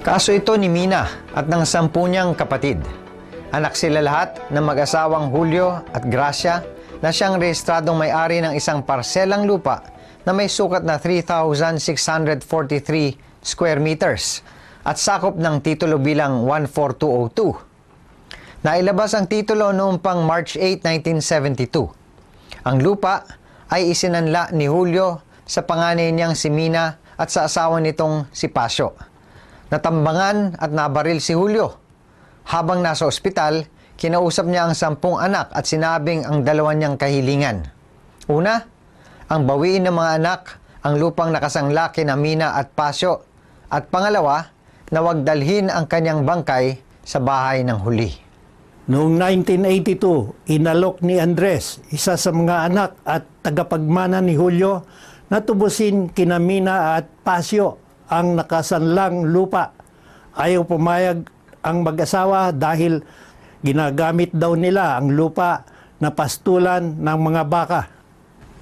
Kaso ito ni Mina at ng 10 niyang kapatid. Anak sila lahat ng mag-asawang Julio at Gracia na siyang rehistradong may-ari ng isang parselang lupa na may sukat na 3,643 square meters at sakop ng titulo bilang 14202. Nailabas ang titulo noong pang March 8, 1972. Ang lupa ay isinanla ni Julio sa panganay niyang si Mina at sa asawa nitong si Pasio. Natambangan at nabaril si Julio. Habang nasa ospital, kinausap niya ang 10 anak at sinabing ang 2 niyang kahilingan. Una, ang bawiin ng mga anak ang lupang nakasangla kina Mina at Pasio. At pangalawa, na huwag dalhin ang kanyang bangkay sa bahay ng huli. Noong 1982, inalok ni Andres, isa sa mga anak at tagapagmana ni Julio, na tubusin kina Mina at Pasio ang nakasanlang lupa. Ayaw pumayag ang mag-asawa dahil ginagamit daw nila ang lupa na pastulan ng mga baka.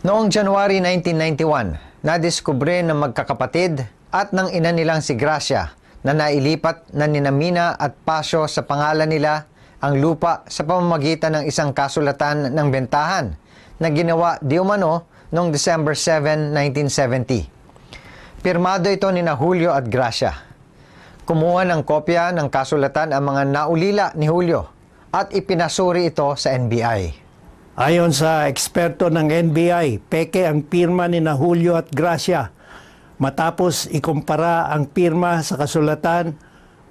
Noong January 1991, nadiskubre ng magkakapatid at ng ina nilang si Gracia na nailipat na nina Mina at Pasio sa pangalan nila ang lupa sa pamamagitan ng isang kasulatan ng bentahan na ginawa di umano noong December 7, 1970. Pirmado ito ni Julio at Gracia. Kumuha ng kopya ng kasulatan ang mga naulila ni Julio at ipinasuri ito sa NBI. Ayon sa eksperto ng NBI, peke ang pirma ni Julio at Gracia matapos ikumpara ang pirma sa kasulatan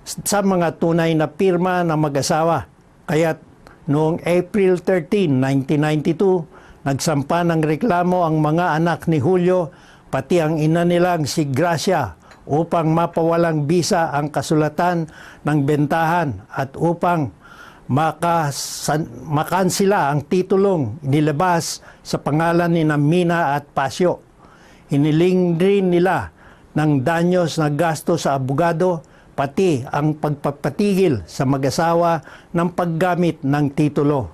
sa mga tunay na pirma ng mag-asawa. Kaya't noong April 13, 1992, nagsampa ng reklamo ang mga anak ni Julio pati ang ina nilang si Gracia upang mapawalang bisa ang kasulatan ng bentahan at upang makansila ang titulong nilabas sa pangalan ni Mina at Pasio. Hiniling rin nila ng danyos na gasto sa abogado pati ang pagpapatigil sa mag-asawa ng paggamit ng titulo.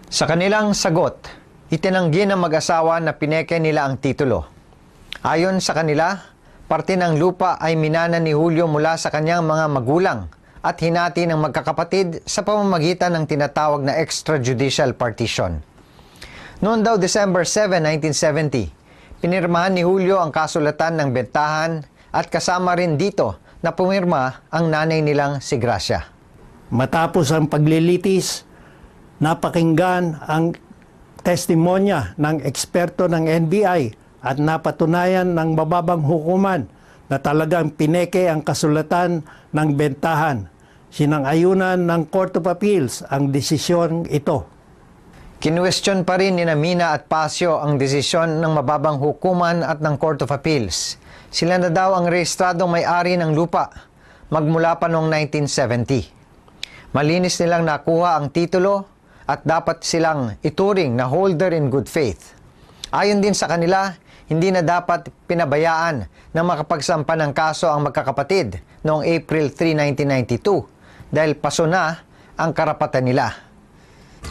Sa kanilang sagot, itinanggi ng mag-asawa na pineke nila ang titulo. Ayon sa kanila, parte ng lupa ay minana ni Julio mula sa kanyang mga magulang at hinati ng magkakapatid sa pamamagitan ng tinatawag na extrajudicial partition. Noong daw December 7, 1970, pinirmahan ni Julio ang kasulatan ng bentahan at kasama rin dito na pumirma ang nanay nilang si Gracia. Matapos ang paglilitis, napakinggan ang testimonya ng eksperto ng NBI at napatunayan ng mababang hukuman na talagang pineke ang kasulatan ng bentahan. Sinang-ayunan ng Court of Appeals ang desisyon ito. Kinuwestiyon pa rin ni Mina at Pasio ang desisyon ng mababang hukuman at ng Court of Appeals. Sila na daw ang rehistradong may-ari ng lupa magmula pa noong 1970. Malinis nilang nakuha ang titulo at dapat silang ituring na holder in good faith. Ayon din sa kanila, hindi na dapat pinabayaan na makapagsampa ng kaso ang magkakapatid noong April 3, 1992 dahil paso na ang karapatan nila.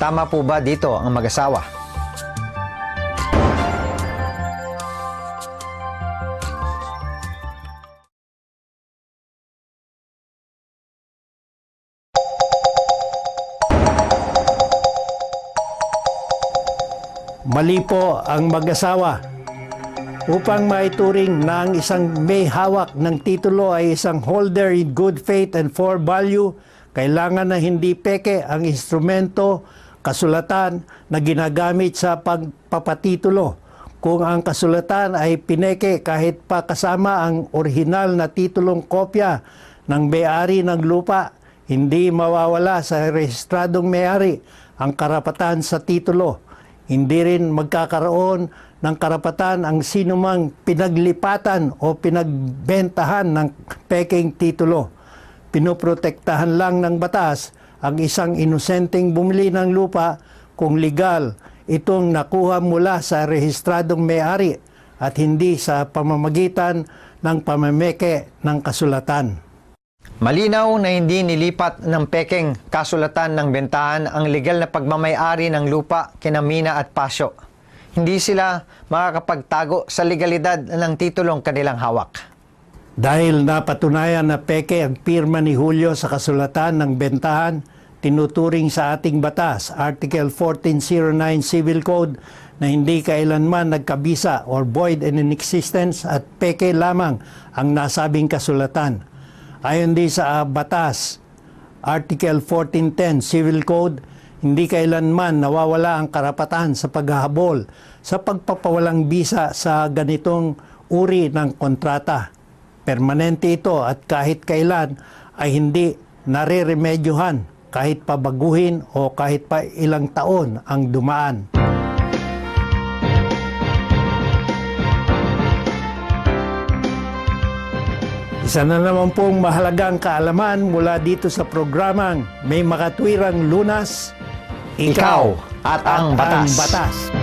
Tama po ba dito ang mag-asawa? Mali po ang mag-asawa. Upang maituring na ang isang may hawak ng titulo ay isang holder in good faith and for value, kailangan na hindi peke ang instrumento, kasulatan na ginagamit sa pagpapatitulo. Kung ang kasulatan ay pineke kahit pa kasama ang orihinal na titulong kopya ng may-ari ng lupa, hindi mawawala sa rehistradong may-ari ang karapatan sa titulo. Hindi rin magkakaroon ng karapatan ang sinumang pinaglipatan o pinagbentahan ng peking titulo. Pinoprotektahan lang ng batas ang isang inosenteng bumili ng lupa kung legal itong nakuha mula sa rehistradong may-ari at hindi sa pamamagitan ng pamameke ng kasulatan. Malinaw na hindi nilipat ng pekeng kasulatan ng bentahan ang legal na pagmamay-ari ng lupa kina Mina at Pasio. Hindi sila makakapagtago sa legalidad ng titulong kanilang hawak. Dahil napatunayan na peke ang pirma ni Julio sa kasulatan ng bentahan, tinuturing sa ating batas, Article 1409 Civil Code, na hindi kailanman nagkabisa or void and in existence at peke lamang ang nasabing kasulatan. Ayon din sa batas, Article 1410 Civil Code, hindi kailanman nawawala ang karapatan sa paghahabol sa pagpapawalang bisa sa ganitong uri ng kontrata. Permanente ito at kahit kailan ay hindi nareremedyohan kahit pabaguhin o kahit pa ilang taon ang dumaan. Isa na naman pong mahalagang kaalaman mula dito sa programang May Makatwirang Lunas, Ikaw at ang Batas.